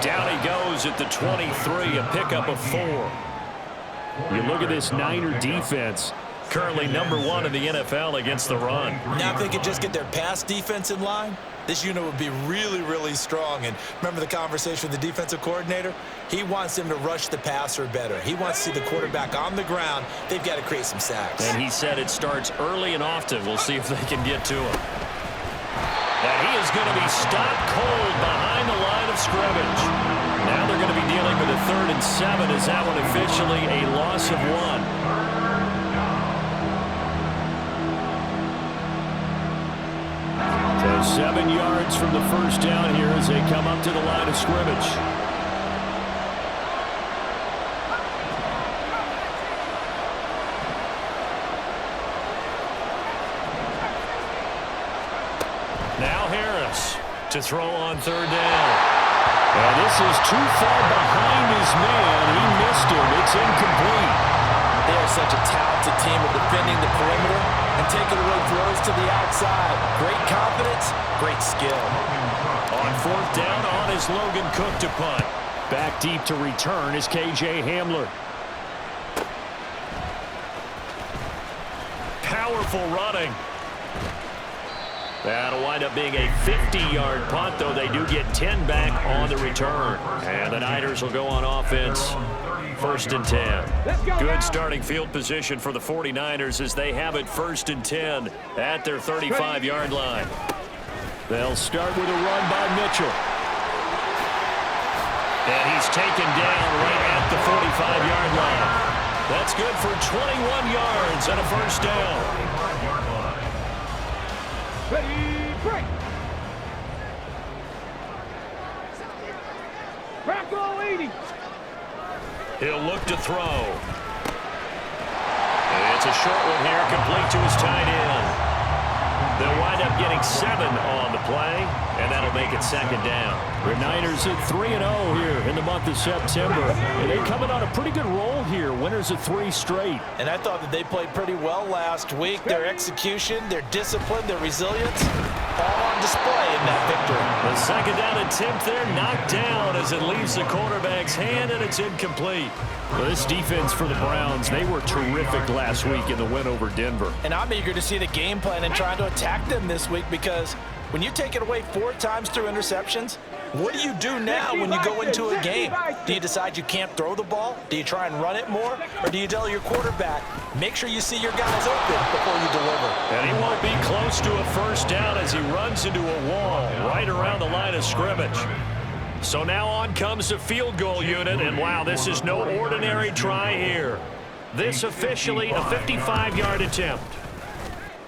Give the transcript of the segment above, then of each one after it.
Down he goes at the 23, a pickup of 4. You look at this Niner defense. Currently #1 in the NFL against the run. Now if they could just get their pass defense in line, this unit would be really, really strong. And remember the conversation with the defensive coordinator? He wants them to rush the passer better. He wants to see the quarterback on the ground. They've got to create some sacks. And he said it starts early and often. We'll see if they can get to him. And he is going to be stopped cold behind the line of scrimmage. Now they're going to be dealing with a 3rd and 7. Is that one officially a loss of 1? So 7 yards from the first down here as they come up to the line of scrimmage. Now Harris to throw on 3rd down. And this is too far behind his man. He missed him. It's incomplete. They are such a talented team of defending the perimeter and taking away throws to the outside. Great confidence, great skill. On 4th down, on is Logan Cook to punt. Back deep to return is K.J. Hamler. Powerful running. That'll wind up being a 50-yard punt, though they do get 10 back on the return. And the Niners will go on offense. 1st and 10. Good starting field position for the 49ers as they have it 1st and 10 at their 35-yard line. They'll start with a run by Mitchell. And he's taken down right at the 45-yard line. That's good for 21 yards and a 1st down. Ready, break. Crackle 80. He'll look to throw. It's a short one here, complete to his tight end. They'll wind up getting 7 on the play, and that'll make it 2nd down. The Niners at 3-0 here in the month of September. And they're coming on a pretty good roll here. Winners of 3 straight. And I thought that they played pretty well last week. Their execution, their discipline, their resilience, all on display in that victory. The 2nd down attempt there knocked down as it leaves the quarterback's hand, and it's incomplete. Well, this defense for the Browns, they were terrific last week in the win over Denver. And I'm eager to see the game plan and trying to attack them this week, because when you take it away 4 times through interceptions, what do you do now when you go into a game? Do you decide you can't throw the ball? Do you try and run it more? Or do you tell your quarterback, make sure you see your guys open before you deliver? And he won't be close to a 1st down as he runs into a wall right around the line of scrimmage. So now on comes the field goal unit, and wow, this is no ordinary try here. This officially a 55-yard attempt.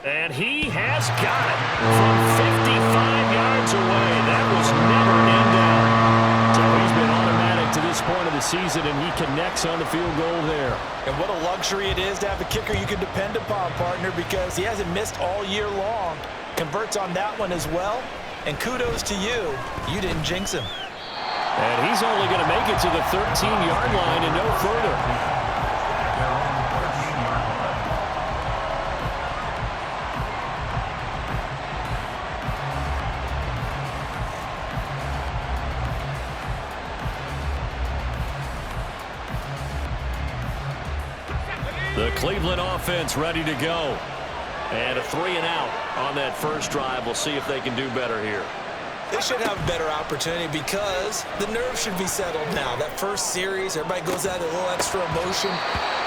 And he has got it from 55 yards away. That was never in doubt. So he's been automatic to this point of the season, and he connects on the field goal there. And what a luxury it is to have a kicker you can depend upon, partner, because he hasn't missed all year long. Converts on that one as well. And kudos to you. You didn't jinx him. And he's only going to make it to the 13-yard line and no further. The Cleveland offense ready to go. And a 3-and-out on that first drive. We'll see if they can do better here. They should have a better opportunity because the nerves should be settled now. That first series, everybody goes out with a little extra emotion.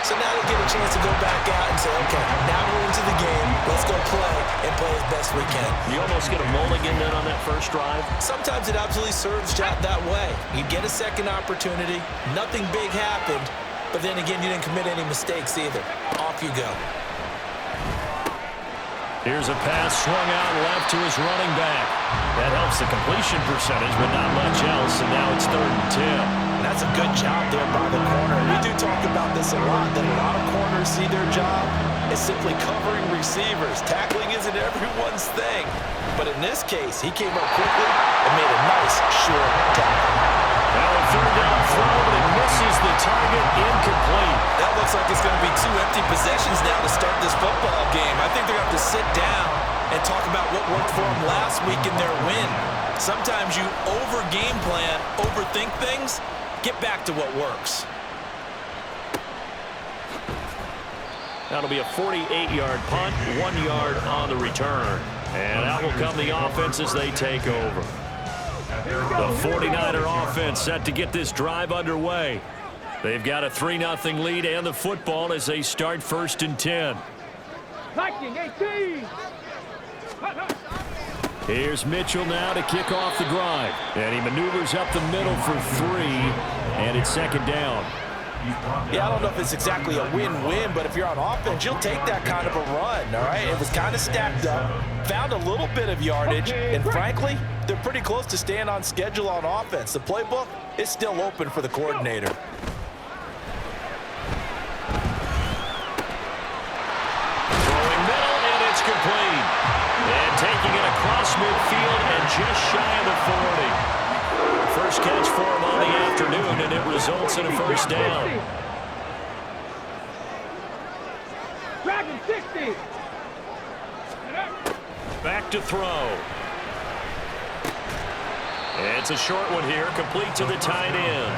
So now they get a chance to go back out and say, okay, now we're into the game. Let's go play and play as best we can. You almost get a mulligan then on that first drive? Sometimes it absolutely serves that way. You get a second opportunity. Nothing big happened. But then again, you didn't commit any mistakes either. Off you go. Here's a pass swung out left to his running back. That helps the completion percentage, but not much else, and now it's 3rd and 10. And that's a good job there by the corner. We do talk about this a lot, that a lot of corners see their job as simply covering receivers. Tackling isn't everyone's thing. But in this case, he came up quickly and made a nice, short tackle. Now a 3rd down throw, but it misses the target, incomplete. That looks like it's going to be 2 empty possessions now to start this football game. I think they're going to have to sit down and talk about what worked for them last week in their win. Sometimes you over-game plan, overthink things. Get back to what works. That'll be a 48-yard punt, 1 yard on the return. And out will come the offense as they take over. The 49er offense set to get this drive underway. They've got a 3-0 lead and the football as they start 1st and 10. Viking 18. Here's Mitchell now to kick off the drive. And he maneuvers up the middle for 3, and it's 2nd down. Yeah, I don't know if it's exactly a win-win, but if you're on offense, you'll take that kind of a run, all right? It was kind of stacked up, found a little bit of yardage, and frankly, they're pretty close to staying on schedule on offense. The playbook is still open for the coordinator. Throwing middle, and it's complete. And taking it across midfield and just shy of the 40. First catch for him on the afternoon, and it results in a 1st down. Dragon 60. Back to throw. It's a short one here, complete to the tight end.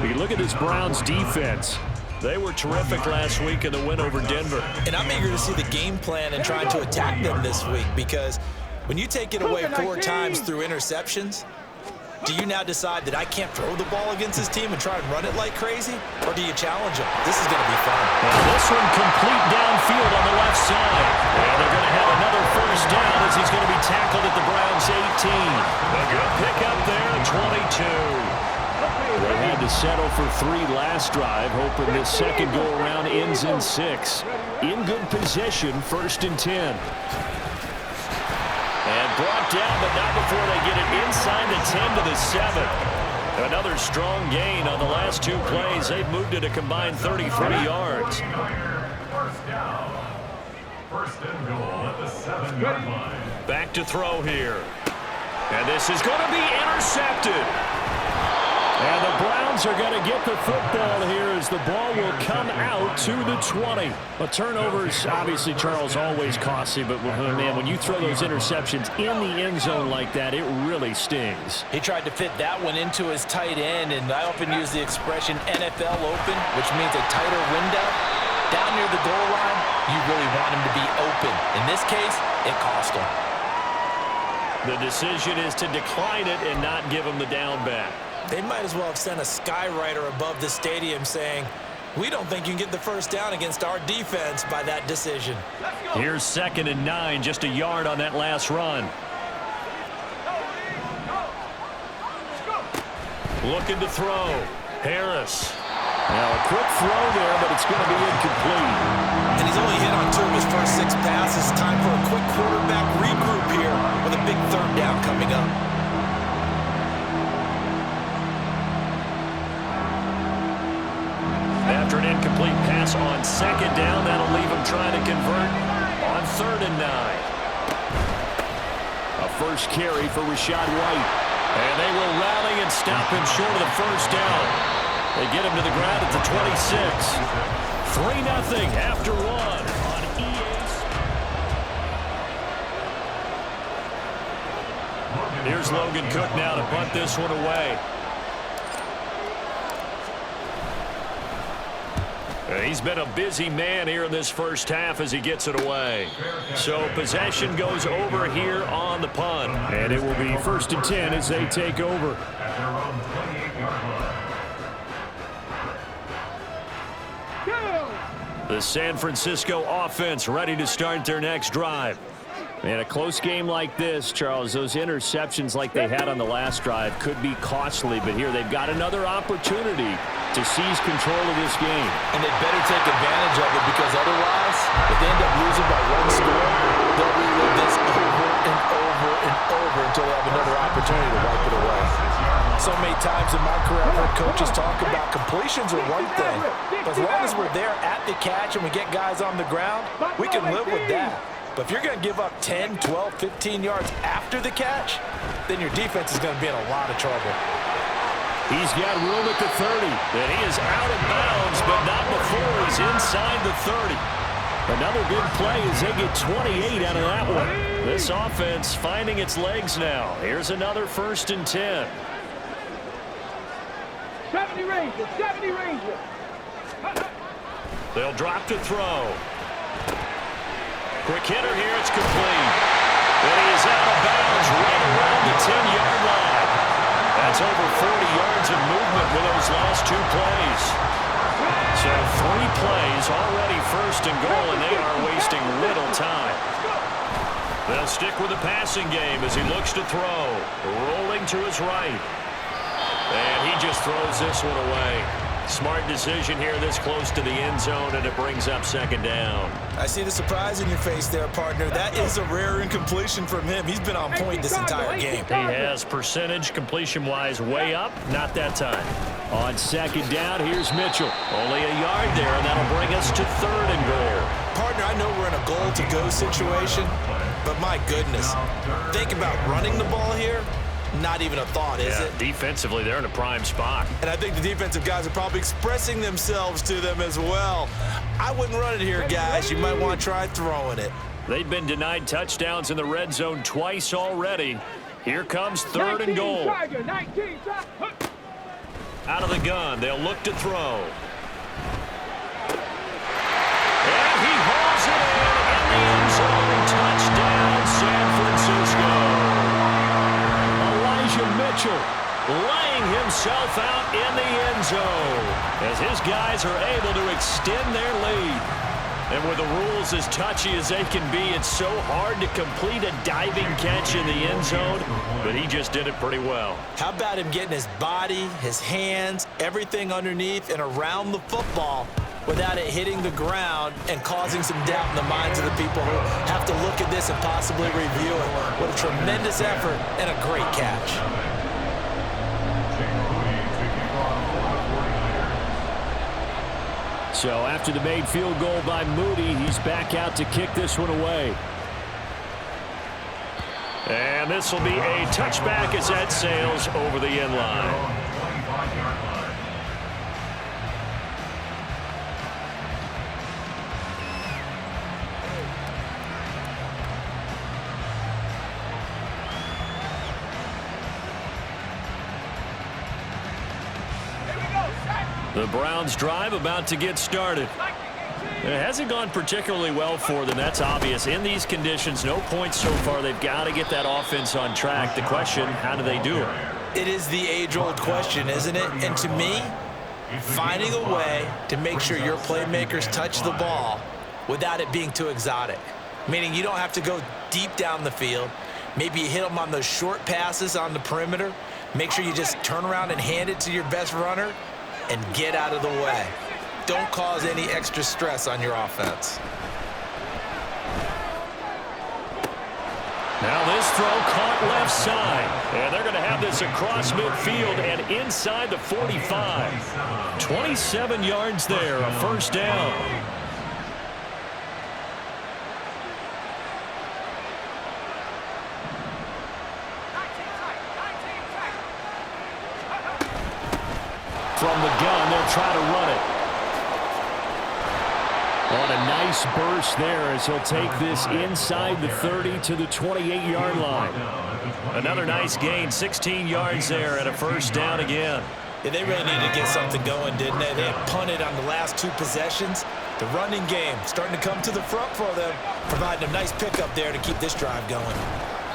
We look at this Browns defense. They were terrific last week in the win over Denver. And I'm eager to see the game plan and trying to attack them this week, because when you take it away 4 times through interceptions, do you now decide that I can't throw the ball against this team and try and run it like crazy? Or do you challenge them? This is going to be fun. And this one complete downfield on the left side. And they're going to have another 1st down as he's going to be tackled at the Browns' 18. A good pick up there at 22. They had to settle for 3 last drive, hoping this second go-around ends in 6. In good position, 1st and 10. And brought down, but not before they get it inside the 10 to the 7. Another strong gain on the last 2 plays. They've moved it a combined 33 yards. 1st and goal at the 7-yard line. Back to throw here. And this is going to be intercepted. And the Browns are going to get the football here as the ball will come out to the 20. A turnover's obviously, Charles, always costly, but man, when you throw those interceptions in the end zone like that, it really stings. He tried to fit that one into his tight end, and I often use the expression NFL open, which means a tighter window. Down near the goal line, you really want him to be open. In this case, it cost him. The decision is to decline it and not give him the down back. They might as well have sent a skywriter above the stadium saying, we don't think you can get the 1st down against our defense by that decision. Here's 2nd and 9, just a yard on that last run. Looking to throw. Harris. Now a quick throw there, but it's going to be incomplete. And he's only hit on 2 of his first 6 passes. Time for a quick quarterback regroup here with a big 3rd down coming up. After an incomplete pass on 2nd down, that'll leave him trying to convert on 3rd and 9. A first carry for Rachaad White. And they will rally and stop him short of the 1st down. They get him to the ground at the 26. 3-0 after 1 on EA. Here's Logan Cook now to punt this one away. He's been a busy man here in this 1st half as he gets it away. So possession goes over here on the punt. And it will be 1st and 10 as they take over. The San Francisco offense ready to start their next drive. And a close game like this, Charles, those interceptions like they had on the last drive could be costly, but here they've got another opportunity to seize control of this game. And they better take advantage of it, because otherwise, if they end up losing by 1 score, they'll relive this over and over and over until they have another opportunity to wipe it away. So many times in my career, I've heard coaches talk about completions are one thing, but as long as we're there at the catch and we get guys on the ground, we can live with that. But if you're going to give up 10, 12, 15 yards after the catch, then your defense is going to be in a lot of trouble. He's got room at the 30, and he is out of bounds, but not before he's inside the 30. Another big play as they get 28 out of that one. This offense finding its legs now. Here's another 1st and 10. 70 Rangers, 70 Rangers. They'll drop to throw. Quick hitter here, it's complete. And he is out of bounds right around the 10-yard line. That's over 40 yards of movement with those last 2 plays. So 3 plays, already 1st and goal, and they are wasting little time. They'll stick with the passing game as he looks to throw. Rolling to his right. And he just throws this one away. Smart decision here this close to the end zone, and it brings up 2nd down. I see the surprise in your face there, partner. That is a rare incompletion from him. He's been on point this entire game. He has percentage completion-wise way up. Not that time. On 2nd down, here's Mitchell. Only a yard there, and that'll bring us to 3rd and goal. Partner, I know we're in a goal-to-go situation, but my goodness, think about running the ball here. Not even a thought, is it? Defensively, they're in a prime spot. And I think the defensive guys are probably expressing themselves to them as well. I wouldn't run it here, guys. You might want to try throwing it. They've been denied touchdowns in the red zone twice already. Here comes 3rd and goal. Out of the gun, they'll look to throw. And he hauls it in the end zone. Touchdown, San Francisco. Mitchell laying himself out in the end zone as his guys are able to extend their lead. And with the rules as touchy as they can be, it's so hard to complete a diving catch in the end zone, but he just did it pretty well. How about him getting his body, his hands, everything underneath and around the football without it hitting the ground and causing some doubt in the minds of the people who have to look at this and possibly review it. What a tremendous effort and a great catch. So after the made field goal by Moody, he's back out to kick this one away. And this will be a touchback as that sails over the end line. The Browns drive about to get started. It hasn't gone particularly well for them. That's obvious. In these conditions, no points so far. They've got to get that offense on track. The question, how do they do it? It is the age-old question, isn't it? And to me, finding a way to make sure your playmakers touch the ball without it being too exotic. Meaning you don't have to go deep down the field. Maybe you hit them on those short passes on the perimeter. Make sure you just turn around and hand it to your best runner and get out of the way. Don't cause any extra stress on your offense. Now this throw caught left side. And they're going to have this across midfield and inside the 45. 27 yards there, a 1st down. From the gun, they'll try to run it. On a nice burst there as he'll take this inside the 30 to the 28-yard line. Another nice gain, 16 yards there and a 1st down again. Yeah, they really needed to get something going, didn't they? They had punted on the last 2 possessions. The running game starting to come to the front for them, providing a nice pickup there to keep this drive going.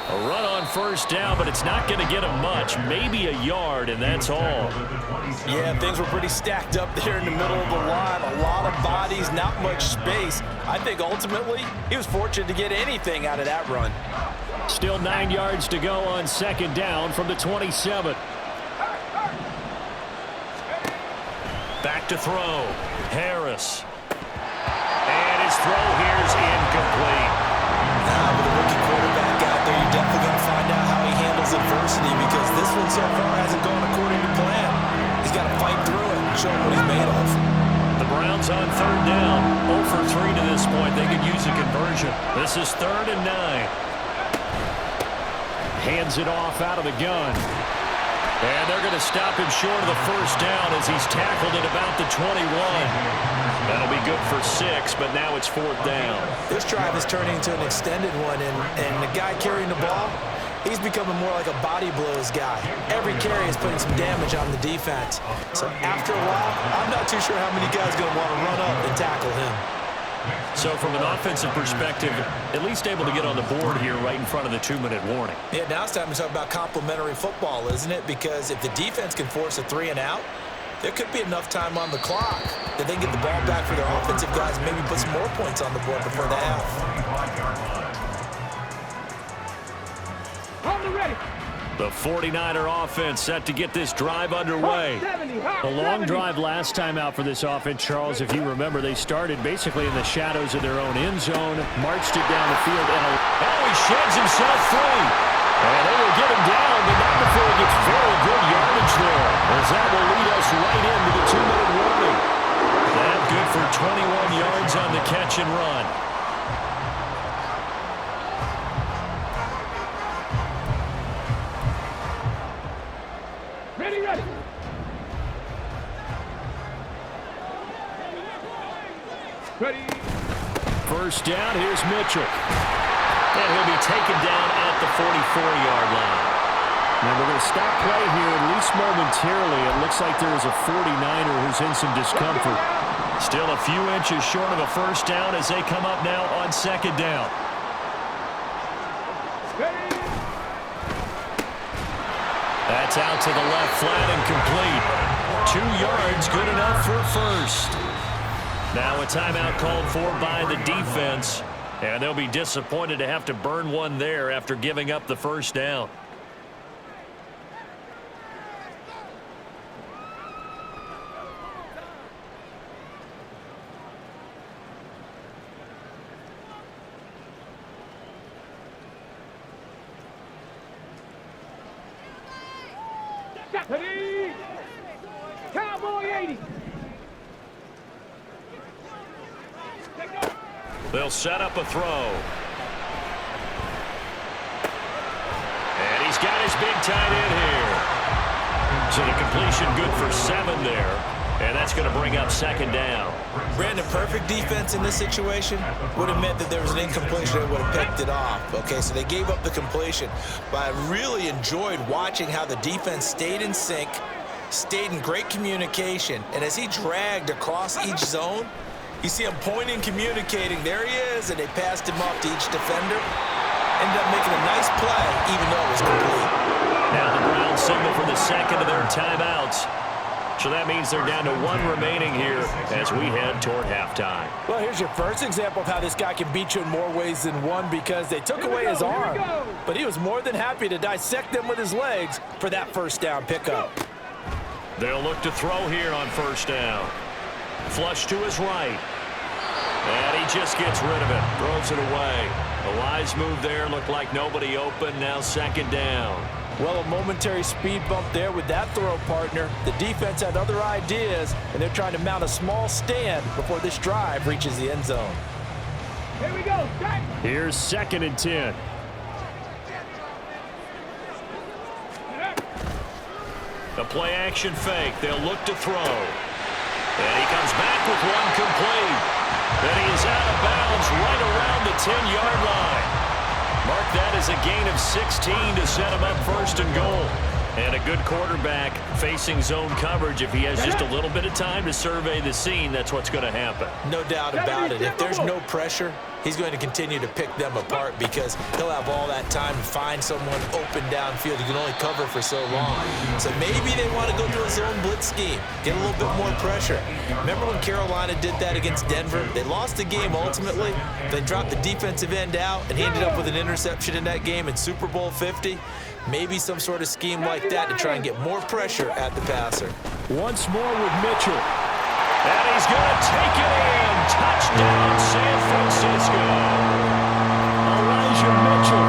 A run on 1st down, but it's not going to get him much, maybe a yard, and that's all. Yeah, things were pretty stacked up there in the middle of the line. A lot of bodies, not much space. I think ultimately he was fortunate to get anything out of that run. Still 9 yards to go on 2nd down from the 27. Back to throw. Harris. And his throw here's incomplete. With a rookie quarterback out there, you're definitely going to find out how he handles adversity, because this one so far hasn't gone according to plan. He's got to fight through it and show him what he's made of. The Browns on 3rd down. 0 for 3 to this point. They could use a conversion. This is 3rd and 9. Hands it off out of the gun. And they're going to stop him short of the first down as he's tackled at about the 21. That'll be good for 6, but now it's 4th down. This drive is turning into an extended one, and the guy carrying the ball, he's becoming more like a body blows guy. Every carry is putting some damage on the defense. So after a while, I'm not too sure how many guys are going to want to run up and tackle him. So from an offensive perspective, at least able to get on the board here right in front of the 2-minute warning. Yeah, now it's time to talk about complementary football, isn't it? Because if the defense can force a 3 and out, there could be enough time on the clock that they can get the ball back for their offensive guys and maybe put some more points on the board before the half. On the ready. The 49er offense set to get this drive underway. A long drive last time out for this offense, Charles. If you remember, they started basically in the shadows of their own end zone, marched it down the field, and he sheds himself free. And they will get him down, but not before he gets very good yardage there, as that will lead us right into the 2-minute warning. That good for 21 yards on the catch and run. Ready. Ready. First down, here's Mitchell. And he'll be taken down at the 44-yard line. Now we're going to stop play here, at least momentarily. It looks like there is a 49er who's in some discomfort. Still a few inches short of a first down as they come up now on 2nd down. That's out to the left, flat and complete. 2 yards, good enough for a first. Now a timeout called for by the defense, and they'll be disappointed to have to burn one there after giving up the first down. Ready. Cowboy 80. They'll set up a throw. And he's got his big tight end here. So the completion good for 7 there. And that's going to bring up 2nd down. Brandon, perfect defense in this situation would have meant that there was an incompletion that would have picked it off. Okay, so they gave up the completion. But I really enjoyed watching how the defense stayed in sync, stayed in great communication. And as he dragged across each zone, you see him pointing, communicating. There he is, and they passed him off to each defender. Ended up making a nice play, even though it was complete. Now the Browns signal for the second of their timeouts. So that means they're down to 1 remaining here as we head toward halftime. Well, here's your first example of how this guy can beat you in more ways than one, because they took away his arm, but he was more than happy to dissect them with his legs for that first down pickup. They'll look to throw here on first down. Flush to his right. And he just gets rid of it. Throws it away. A wise move there. Looked like nobody open. Now 2nd down. Well, a momentary speed bump there with that throw, partner. The defense had other ideas, and they're trying to mount a small stand before this drive reaches the end zone. Here we go. Start. Here's 2nd and 10. The play action fake. They'll look to throw. And he comes back with one complete. Then he is out of bounds right around the 10-yard line. Mark that as a gain of 16 to set him up 1st and goal. And a good quarterback facing zone coverage. If he has just a little bit of time to survey the scene, that's what's going to happen. No doubt about it. If there's no pressure, he's going to continue to pick them apart because he'll have all that time to find someone open downfield. He can only cover for so long. So maybe they want to go to a zone blitz scheme, get a little bit more pressure. Remember when Carolina did that against Denver? They lost the game ultimately. They dropped the defensive end out, and he ended up with an interception in that game in Super Bowl 50. Maybe some sort of scheme like that to try and get more pressure at the passer. Once more with Mitchell. And he's going to take it in. Touchdown, San Francisco. Elijah Mitchell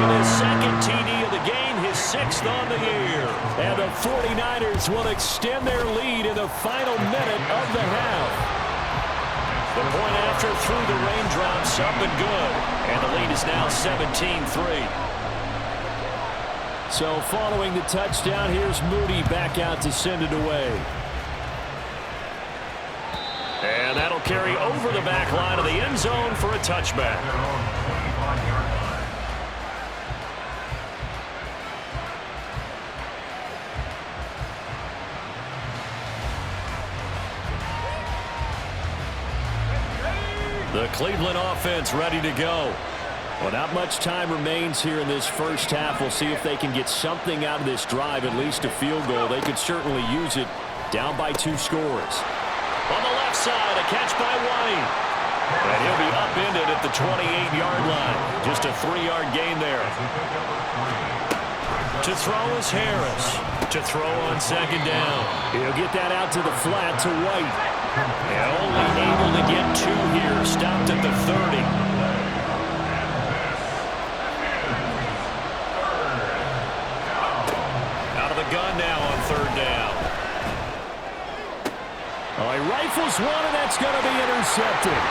with his 2nd TD of the game, his 6th on the year. And the 49ers will extend their lead in the final minute of the half. The point after through the raindrops, up and good. And the lead is now 17-3. So following the touchdown, here's Moody back out to send it away. And that'll carry over the back line of the end zone for a touchback. The Cleveland offense ready to go. Well, not much time remains here in this first half. We'll see if they can get something out of this drive, at least a field goal. They could certainly use it, down by 2 scores. On the left side, a catch by White. And he'll be upended at the 28-yard line. Just a 3-yard gain there. To throw is Harris. To throw on second down. He'll get that out to the flat to White. And only able to get 2 here. Stopped at the 30. Out of the gun now on 3rd down. He rifles one, and that's going to be intercepted.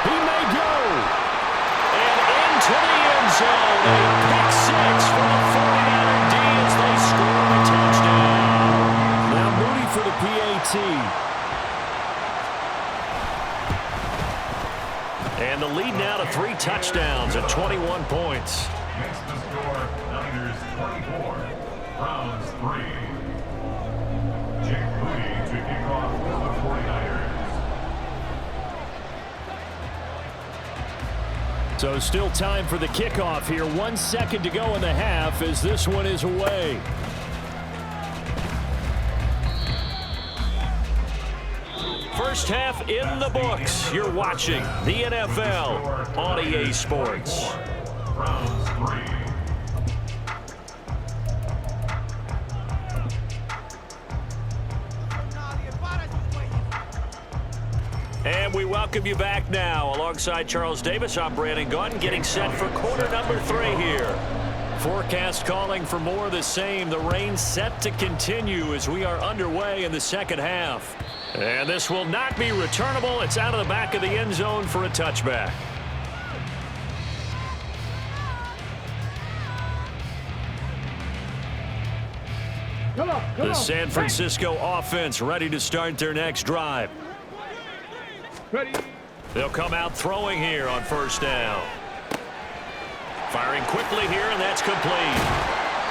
He may go. And into the end zone. A pick 6 for the 49er D as they score a touchdown. Now Moody for the PAT. And the lead now to 3 touchdowns at 21 points. Makes the score Niners 24, Browns 3. Jake Moody to kick off for the 49ers. So still time for the kickoff here. 1 second to go in the half as this one is away. First half in the books. You're watching the NFL on EA Sports. Browns 3. And we welcome you back now. Alongside Charles Davis, I'm Brandon Gaudin, getting set for quarter number 3 here. Forecast calling for more of the same. The rain set to continue as we are underway in the second half. And this will not be returnable. It's out of the back of the end zone for a touchback. The San Francisco offense ready to start their next drive. Ready. They'll come out throwing here on 1st down. Firing quickly here, and that's complete.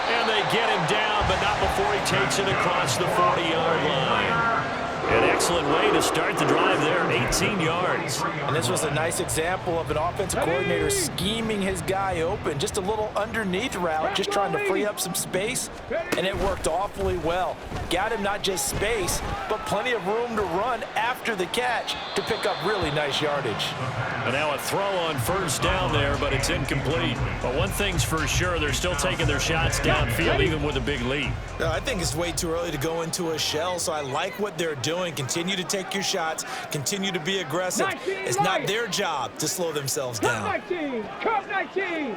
And they get him down, but not before he takes it across the 40-yard line. An excellent way to start the drive there, 18 yards. And this was a nice example of an offensive coordinator scheming his guy open. Just a little underneath route, just trying to free up some space, and it worked awfully well. Got him not just space, but plenty of room to run after the catch to pick up really nice yardage. And now a throw on 1st down there, but it's incomplete. But one thing's for sure, they're still taking their shots downfield, even with a big lead. I think it's way too early to go into a shell, so I like what they're doing. Continue to take your shots. Continue to be aggressive. It's not their job to slow themselves down. 19. Come 19.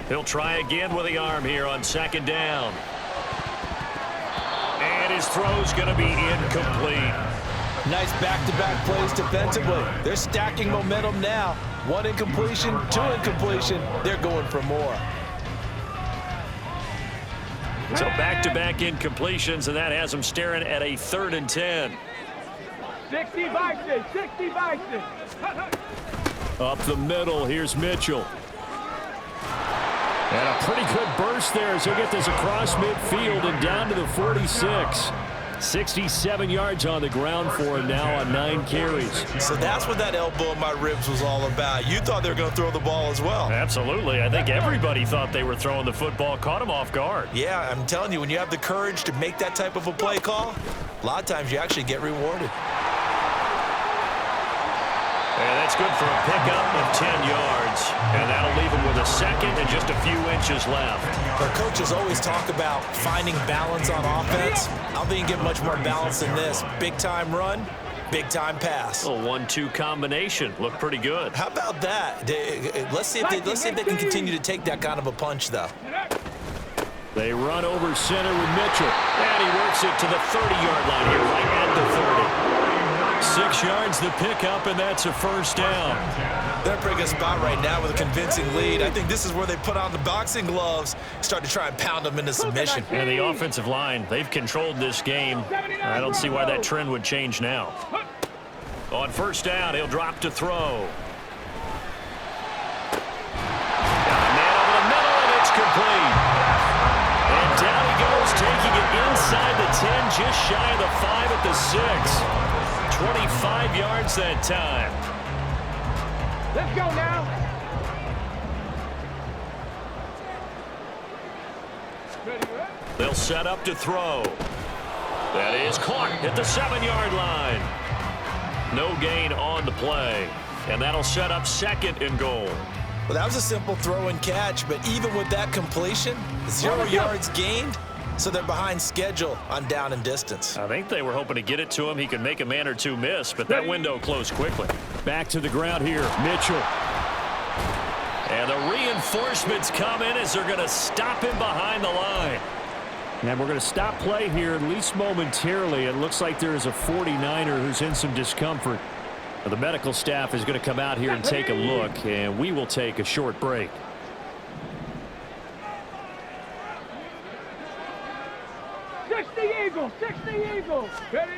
He'll try again with the arm here on 2nd down. And his throw's going to be incomplete. Nice back-to-back plays defensively. They're stacking momentum now. 1 incompletion, 2 incompletion. They're going for more. So back-to-back incompletions, and that has them staring at a 3rd and 10. 60 Bison. 60 Bison. Up the middle, here's Mitchell. And a pretty good burst there as he'll get this across midfield and down to the 46. 67 yards on the ground for him now on 9 carries. So that's what that elbow in my ribs was all about. You thought they were going to throw the ball as well. Absolutely. I think everybody thought they were throwing the football, caught him off guard. Yeah, I'm telling you, when you have the courage to make that type of a play call, a lot of times you actually get rewarded. And that's good for a pickup of 10 yards. And that'll leave him with a 2nd and just a few inches left. Our coaches always talk about finding balance on offense. I don't think you can get much more balance than this. Big-time run, big-time pass. A 1-2 combination. Looked pretty good. How about that? Let's see if they can continue to take that kind of a punch, though. They run over center with Mitchell. And he works it to the 30-yard line here, right at the 30. 6 yards the pickup, and that's a 1st down. They're in a pretty good spot right now with a convincing lead. I think this is where they put on the boxing gloves, start to try and pound them into submission. And the offensive line, they've controlled this game. I don't see why that trend would change now. On first down, he'll drop to throw. Got a man over the middle, and it's complete. And down he goes, taking it inside the 10, just shy of the 5 at the 6. 25 yards that time. Let's go now. Ready, ready? They'll set up to throw. That is caught at the 7-yard line. No gain on the play. And that'll set up 2nd and goal. Well, that was a simple throw and catch, but even with that completion, 0 yards gained, so they're behind schedule on down and distance. I think they were hoping to get it to him. He could make a man or two miss, but that window closed quickly. Back to the ground here, Mitchell. And the reinforcements come in as they're going to stop him behind the line. And we're going to stop play here, at least momentarily. It looks like there is a 49er who's in some discomfort. The medical staff is going to come out here and take a look, and we will take a short break. Eagles, 60 Eagles. Ready?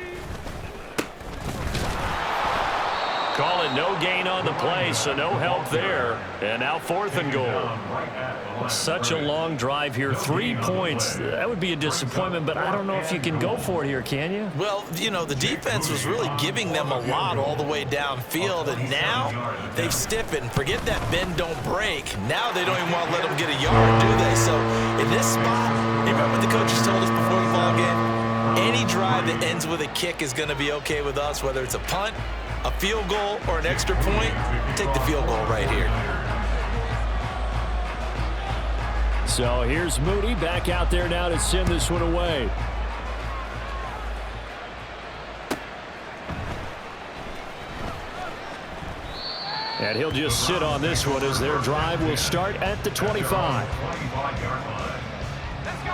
Call it no gain on the play, so no help there. And now 4th and goal. Such a long drive here. 3 points. That would be a disappointment, but I don't know if you can go for it here, can you? Well, you know, the defense was really giving them a lot all the way downfield, and now they've stiffened. Forget that bend, don't break. Now they don't even want to let them get a yard, do they? So in this spot, you remember what the coaches told us before the ball game? Any drive that ends with a kick is going to be okay with us, whether it's a punt, a field goal, or an extra point. Take the field goal right here. So here's Moody back out there now to send this one away. And he'll just sit on this one as their drive will start at the 25.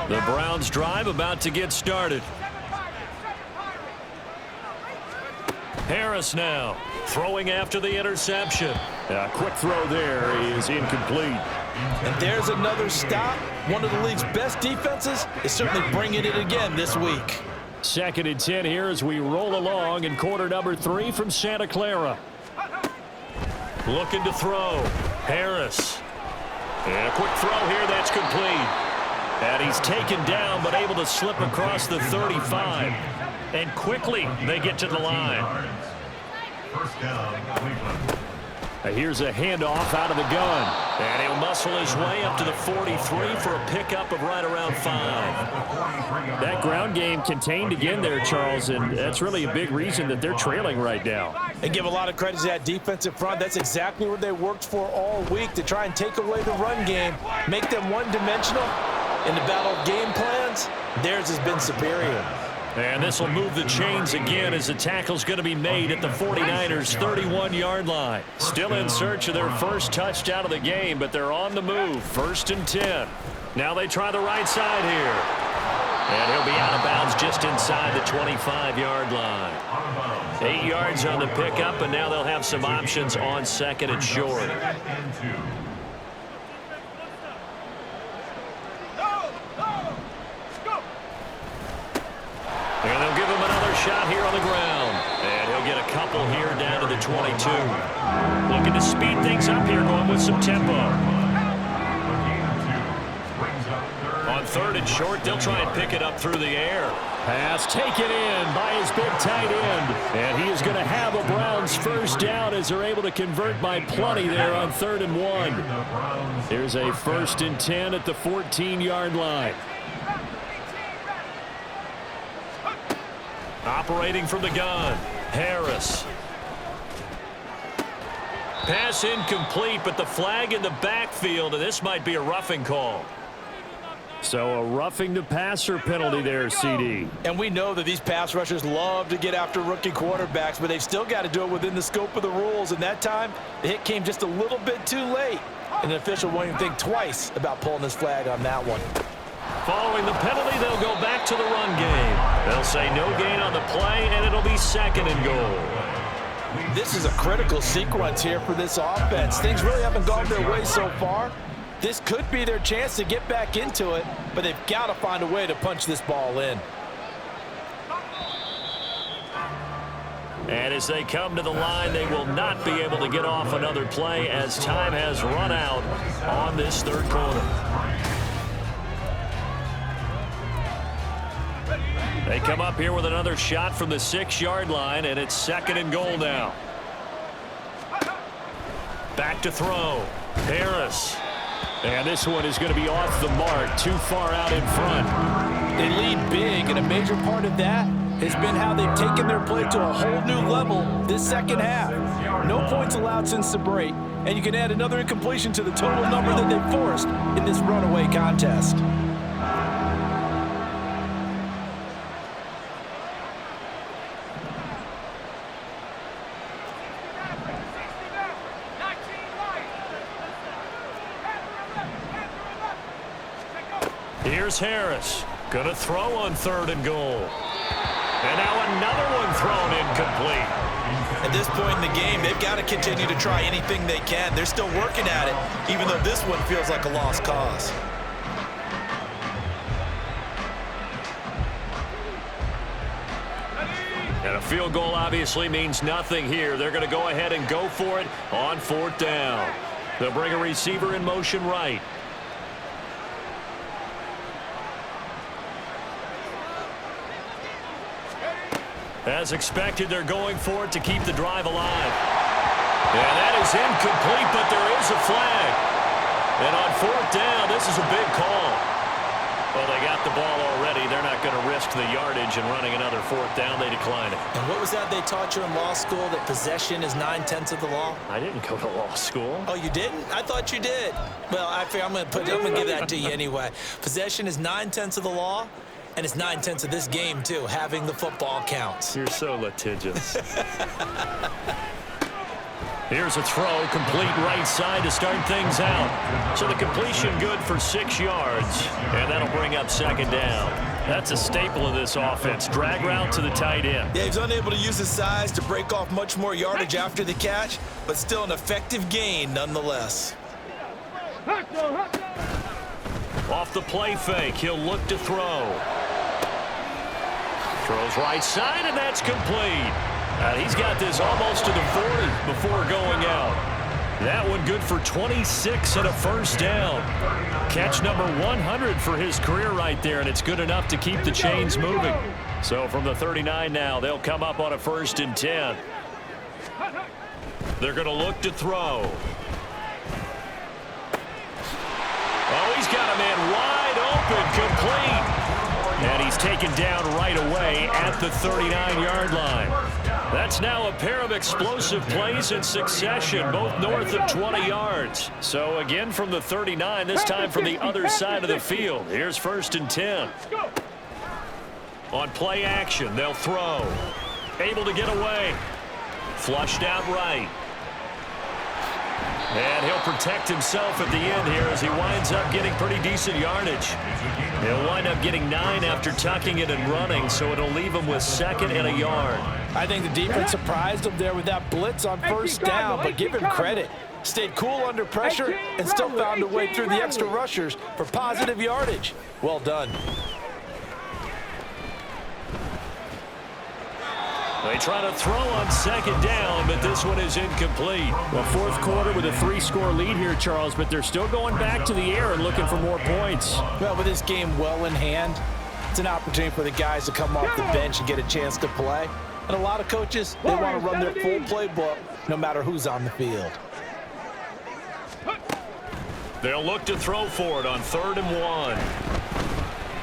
The Browns' drive about to get started. Harris now throwing after the interception. A quick throw there is incomplete. And there's another stop. One of the league's best defenses is certainly bringing it again this week. 2nd and 10 here as we roll along in quarter number 3 from Santa Clara. Looking to throw. Harris. And a quick throw here that's complete. And he's taken down but able to slip across the 35. And quickly they get to the line. First down, Cleveland. Here's a handoff out of the gun. And he'll muscle his way up to the 43 for a pickup of right around 5. That ground game contained again there, Charles, and that's really a big reason that they're trailing right now. And give a lot of credit to that defensive front. That's exactly what they worked for all week, to try and take away the run game, make them one-dimensional. In the battle of game plans, theirs has been superior. And this will move the chains again as the tackle's going to be made at the 49ers' 31-yard line. Still in search of their first touchdown of the game, but they're on the move. 1st and 10. Now they try the right side here. And he'll be out of bounds just inside the 25-yard line. 8 yards on the pickup, and now they'll have some options on 2nd and short. And they'll give him another shot here on the ground. And he'll get a couple here down to the 22. Looking to speed things up here, going with some tempo. On 3rd and short, they'll try and pick it up through the air. Pass taken in by his big tight end. And he is going to have a Browns first down as they're able to convert by plenty there on 3rd and 1. Here's a 1st and 10 at the 14-yard line. Operating from the gun, Harris. Pass incomplete, but the flag in the backfield, and this might be a roughing call. So a roughing the passer penalty there, CD. And we know that these pass rushers love to get after rookie quarterbacks, but they've still got to do it within the scope of the rules. And that time, the hit came just a little bit too late. And an official won't even think twice about pulling his flag on that one. Following the penalty, they'll go back to the run game. They'll say no gain on the play, and it'll be 2nd and goal. This is a critical sequence here for this offense. Things really haven't gone their way so far. This could be their chance to get back into it, but they've got to find a way to punch this ball in. And as they come to the line, they will not be able to get off another play as time has run out on this third quarter. They come up here with another shot from the 6-yard line, and it's 2nd and goal now. Back to throw. Harris. And this one is going to be off the mark, too far out in front. They lead big, and a major part of that has been how they've taken their play to a whole new level this second half. No points allowed since the break, and you can add another incompletion to the total number that they forced in this runaway contest. Here's Harris. Going to throw on 3rd and goal. And now another one thrown incomplete. At this point in the game, they've got to continue to try anything they can. They're still working at it, even though this one feels like a lost cause. And a field goal obviously means nothing here. They're going to go ahead and go for it on 4th down. They'll bring a receiver in motion right. As expected, they're going for it to keep the drive alive. And that is incomplete, but there is a flag. And on 4th down, this is a big call. Well, they got the ball already. They're not going to risk the yardage and running another 4th down. They decline it. And what was that they taught you in law school, that possession is 9/10 of the law? I didn't go to law school. Oh, you didn't? I thought you did. Well, I figure I'm going to give that to you anyway. Possession is 9/10 of the law. And it's 9/10 of this game, too. Having the football counts. You're so litigious. Here's a throw, complete right side to start things out. So the completion good for 6 yards, and that'll bring up 2nd down. That's a staple of this offense. Drag route to the tight end. Yeah, he's unable to use his size to break off much more yardage after the catch, but still an effective gain nonetheless. Off the play fake, he'll look to throw. Throws right side, and that's complete. He's got this almost to the 40 before going out. That one good for 26 and a 1st down. Catch number 100 for his career right there, and it's good enough to keep the chains moving. So from the 39 now, they'll come up on a 1st and 10. They're going to look to throw. Oh, he's got a man wide open, complete. And he's taken down right away at the 39-yard line. That's now a pair of explosive plays in succession, both north of 20 yards. So again from the 39, this time from the other side of the field. Here's 1st and 10. On play action, they'll throw. Able to get away. Flushed out right. And he'll protect himself at the end here as he winds up getting pretty decent yardage. He'll wind up getting 9 after tucking it and running, so it'll leave him with 2nd and a yard. I think the defense surprised him there with that blitz on 1st down, but give him credit. Stayed cool under pressure and still found a way through the extra rushers for positive yardage. Well done. They try to throw on 2nd down, but this one is incomplete. Well, 4th quarter with a 3-score lead here, Charles, but they're still going back to the air and looking for more points. Well, with this game well in hand, it's an opportunity for the guys to come off the bench and get a chance to play. And a lot of coaches, they want to run their full playbook no matter who's on the field. They'll look to throw for it on 3rd and 1.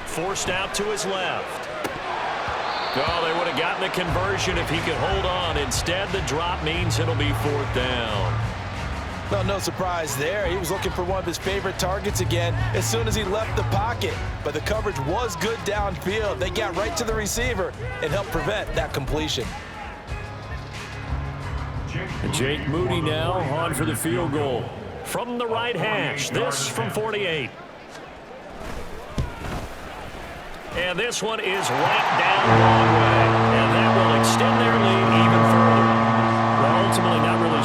Forced out to his left. Oh, they would have gotten the conversion if he could hold on. Instead, the drop means it'll be 4th down. Well, no surprise there. He was looking for one of his favorite targets again as soon as he left the pocket. But the coverage was good downfield. They got right to the receiver and helped prevent that completion. Jake Moody now on for the field goal. From the right hash, this from 48. And this one is right down the long way. And that will extend their lead even further.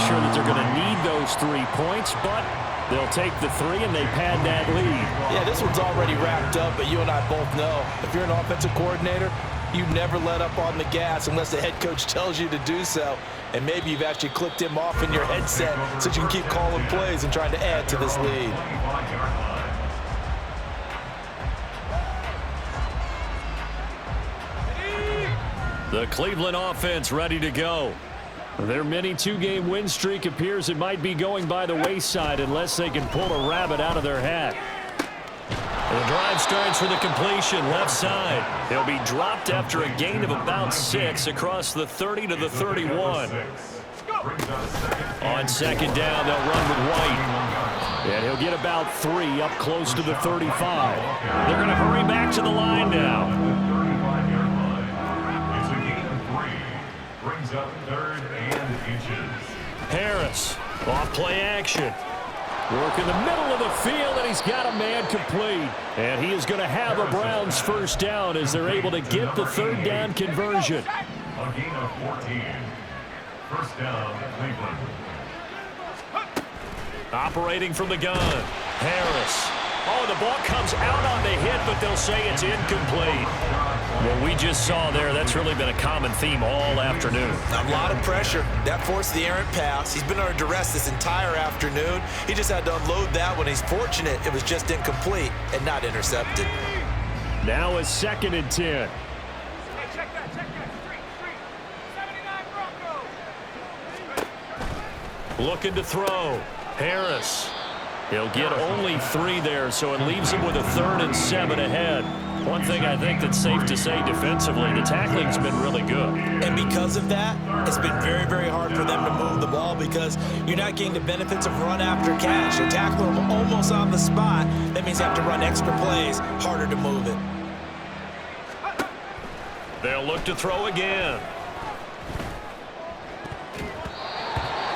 sure that they're going to need those 3 points, but they'll take the 3 and they pad that lead. Yeah, this one's already wrapped up, but you and I both know if you're an offensive coordinator, you never let up on the gas unless the head coach tells you to do so. And maybe you've actually clicked him off in your headset so you can keep calling plays and trying to add to this lead. The Cleveland offense ready to go. Their mini 2-game win streak appears it might be going by the wayside unless they can pull a rabbit out of their hat. The drive starts with a completion left side. He'll be dropped after a gain of about 6 across the 30 to the 31. On second down, they'll run with White. And he'll get about 3 up close to the 35. They're going to hurry back to the line now. It's a gain of 3. Brings up 3rd and inches. Harris, off play action. Work in the middle of the field, and he's got a man complete. And he is going to have a Browns first down as they're able to get the 3rd down conversion. A gain of 14. First down, Cleveland. Operating from the gun, Harris. Oh, the ball comes out on the hit, but they'll say it's incomplete. What we just saw there, that's really been a common theme all afternoon. A lot of pressure. That forced the errant pass. He's been under duress this entire afternoon. He just had to unload that when he's fortunate it was just incomplete and not intercepted. Now a 2nd and 10. Hey, check that. 79 Broncos. Looking to throw. Harris. He'll get only 3 there, so it leaves him with a 3rd and 7 ahead. One thing I think that's safe to say defensively, the tackling's been really good. And because of that, it's been very, very hard for them to move the ball because you're not getting the benefits of run after catch. You tackle them almost on the spot. That means you have to run extra plays, harder to move it. They'll look to throw again.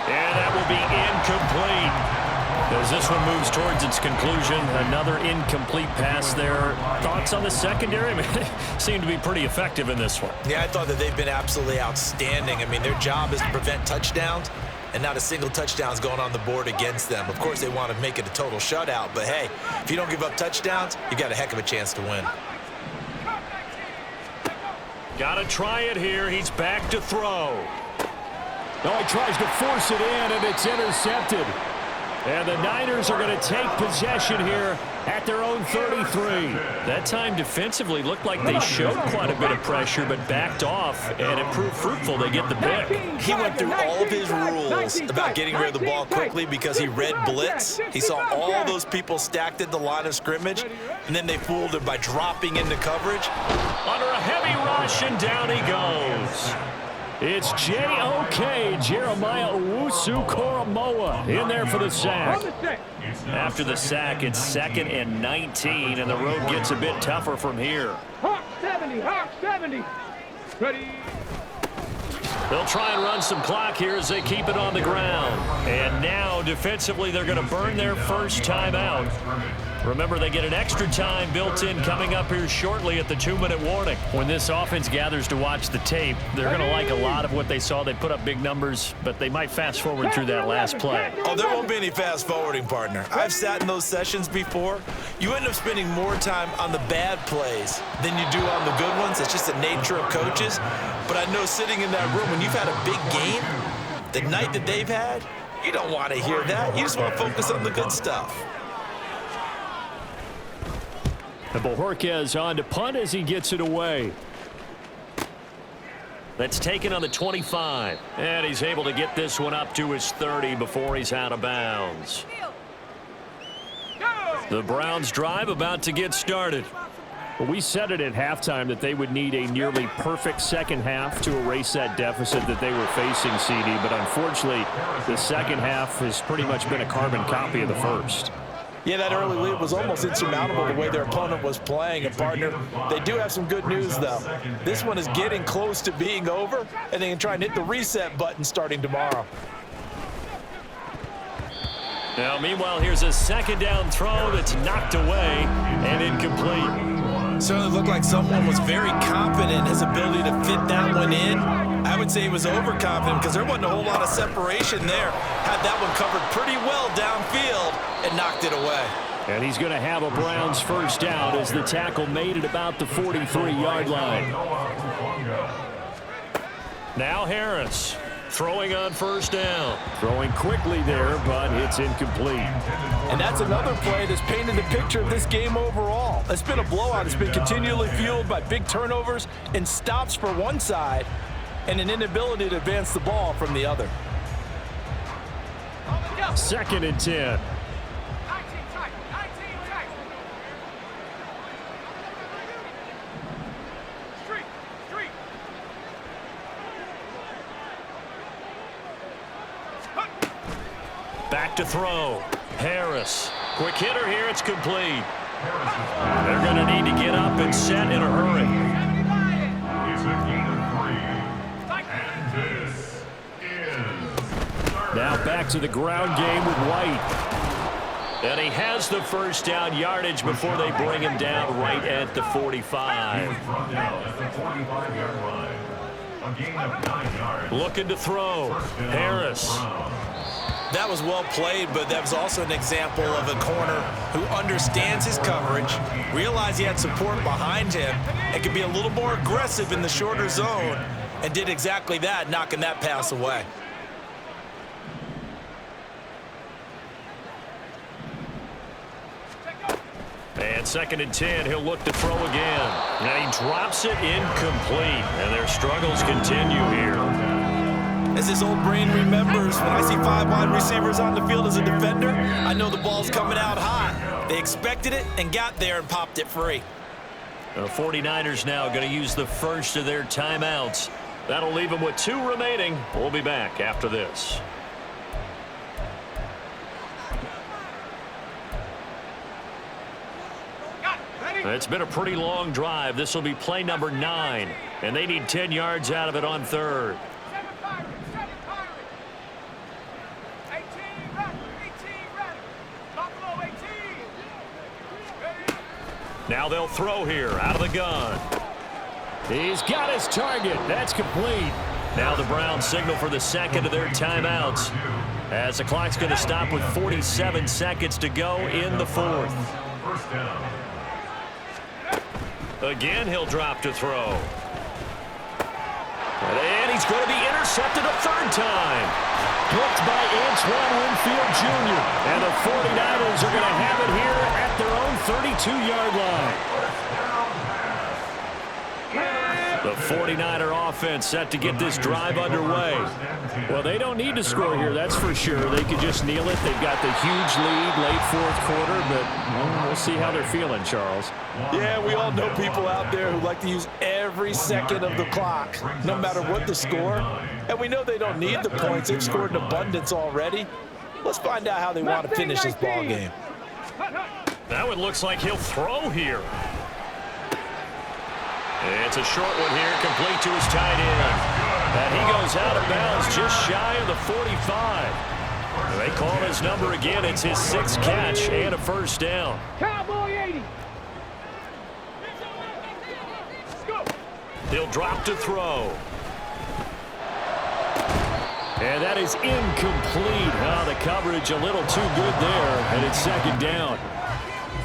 And that will be incomplete. As this one moves towards its conclusion, another incomplete pass there. Thoughts on the secondary? I mean, they seem to be pretty effective in this one. Yeah, I thought that they've been absolutely outstanding. I mean, their job is to prevent touchdowns, and not a single touchdown's going on the board against them. Of course, they want to make it a total shutout, but hey, if you don't give up touchdowns, you got a heck of a chance to win. Got to try it here. He's back to throw. No, he tries to force it in, and it's intercepted. And the Niners are going to take possession here at their own 33. That time defensively looked like they showed quite a bit of pressure but backed off, and it proved fruitful. They get the pick. He went through all of his rules about getting rid of the ball quickly because he read blitz. He saw all those people stacked at the line of scrimmage, and then they fooled him by dropping into coverage. Under a heavy rush, and down he goes. It's J.O.K. Jeremiah Owusu-Koramoah in there for the sack. After the sack, it's 2nd and 19, and the road gets a bit tougher from here. Hawk 70, Hawk 70. Ready. They'll try and run some clock here as they keep it on the ground. And now, defensively, they're going to burn their first time out. Remember, they get an extra time built in coming up here shortly at the 2-minute warning. When this offense gathers to watch the tape, they're going to like a lot of what they saw. They put up big numbers, but they might fast forward through that last play. Oh, there won't be any fast forwarding, partner. I've sat in those sessions before. You end up spending more time on the bad plays than you do on the good ones. It's just the nature of coaches. But I know sitting in that room, when you've had a big game, the night that they've had, you don't want to hear that. You just want to focus on the good stuff. And Bojorquez on to punt as he gets it away. That's taken on the 25. And he's able to get this one up to his 30 before he's out of bounds. The Browns drive about to get started. Well, we said it at halftime that they would need a nearly perfect second half to erase that deficit that they were facing, CD. But unfortunately, the second half has pretty much been a carbon copy of the first. Yeah, that early lead was almost insurmountable the way their opponent was playing. And, partner, they do have some good news, though. This one is getting close to being over, and they can try and hit the reset button starting tomorrow. Now, meanwhile, here's a second down throw that's knocked away and incomplete. Certainly looked like someone was very confident in his ability to fit that one in. I would say he was overconfident because there wasn't a whole lot of separation there. Had that one covered pretty well downfield and knocked it away. And he's going to have a Browns first down as the tackle made at about the 43-yard line. Now Harris throwing on first down. Throwing quickly there, but it's incomplete. And that's another play that's painted the picture of this game overall. It's been a blowout. It's been continually fueled by big turnovers and stops for one side and an inability to advance the ball from the other. 2nd and 10. Back to throw. Harris. Quick hitter here. It's complete. They're going to need to get up and set in a hurry. It's a gain of 3. And this is Now back to the ground game with White. And he has the first down yardage before they bring him down right at the 45. He was brought down at the 45-yard line. A gain of 9 yards. Looking to throw. Harris. That was well played, but that was also an example of a corner who understands his coverage, realized he had support behind him, and could be a little more aggressive in the shorter zone, and did exactly that, knocking that pass away. And 2nd and 10, he'll look to throw again. And he drops it incomplete. And their struggles continue here. As his old brain remembers, when I see 5 wide receivers on the field as a defender, I know the ball's coming out hot. They expected it and got there and popped it free. The 49ers now going to use the first of their timeouts. That'll leave them with 2 remaining. We'll be back after this. It's been a pretty long drive. This will be play number 9, and they need 10 yards out of it on 3rd. Now they'll throw here out of the gun. He's got his target. That's complete. Now the Browns signal for the 2nd of their timeouts as the clock's going to stop with 47 seconds to go in the 4th. First down. Again, he'll drop to throw. And he's going to be intercepted a 3rd time. Blocked by Antoine Winfield Jr. And the 49ers are going to have it here at their own 32-yard line. The 49er offense set to get this drive underway. Well, they don't need to score here, that's for sure. They could just kneel it. They've got the huge lead late 4th quarter, but we'll see how they're feeling, Charles. Yeah, we all know people out there who like to use every second of the clock, no matter what the score. And we know they don't need the points. They've scored in abundance already. Let's find out how they want to finish this ball game. Now it looks like he'll throw here. It's a short one here, complete to his tight end. And he goes out of bounds just shy of the 45. They call his number again. It's his 6th catch and a first down. Cowboy 80. He'll drop to throw. And that is incomplete. Oh, the coverage a little too good there, and it's 2nd down.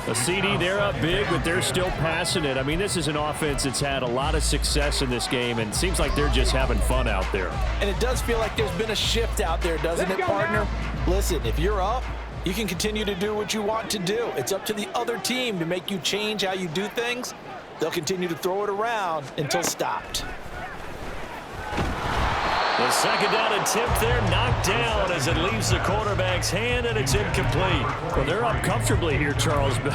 A CD, they're up big, but they're still passing it. I mean, this is an offense that's had a lot of success in this game, and it seems like they're just having fun out there. And it does feel like there's been a shift out there, doesn't it, partner? Listen, if you're up, you can continue to do what you want to do. It's up to the other team to make you change how you do things. They'll continue to throw it around until stopped. The 2nd down attempt there knocked down as it leaves the quarterback's hand, and it's incomplete. Well, they're up comfortably here, Charles, but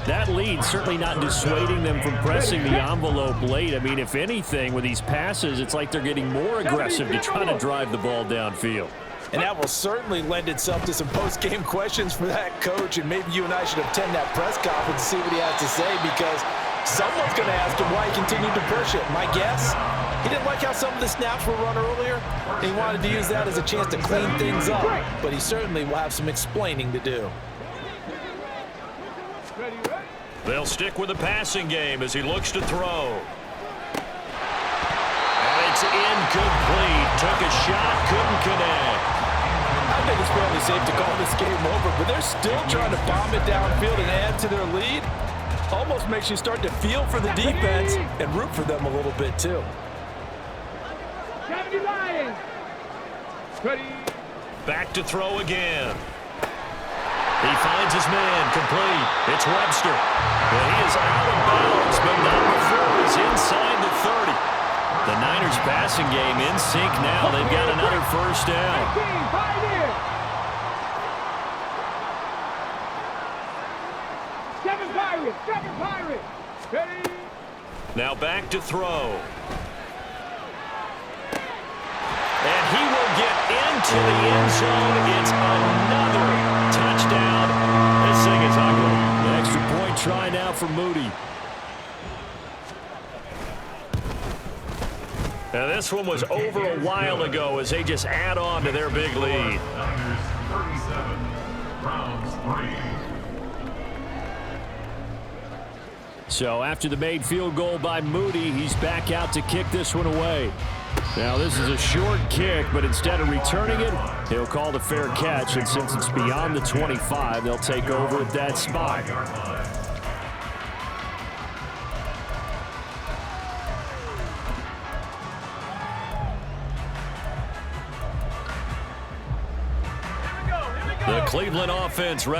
that lead certainly not dissuading them from pressing the envelope late. I mean, if anything, with these passes, it's like they're getting more aggressive to try to drive the ball downfield. And that will certainly lend itself to some post-game questions for that coach, and maybe you and I should attend that press conference to see what he has to say, because someone's going to ask him why he continued to push it. My guess, he didn't like how some of the snaps were run earlier, and he wanted to use that as a chance to clean things up, but he certainly will have some explaining to do. They'll stick with the passing game as he looks to throw. And he It's incomplete. Took a shot, couldn't connect. I think it's fairly safe to call this game over, but they're still trying to bomb it downfield and add to their lead. Almost makes you start to feel for the defense and root for them a little bit, too. 70 Lions. Ready. Back to throw again. He finds his man, complete. It's Webster. Well, he is out of bounds, but not before he's inside the 30. The Niners passing game in sync now. They've got another first down. 7 Pirates. Ready. Now back to throw. And he will get into the end zone. It's another touchdown. This thing is ugly. An extra point try now for Moody. Now this one was over a while ago as they just add on to their big lead. Niners 37, Browns 3. So after the made field goal by Moody, he's back out to kick this one away. Now this is a short kick, but instead of returning it, he'll call the fair catch, and since it's beyond the 25, they'll take over at that spot. The Cleveland offense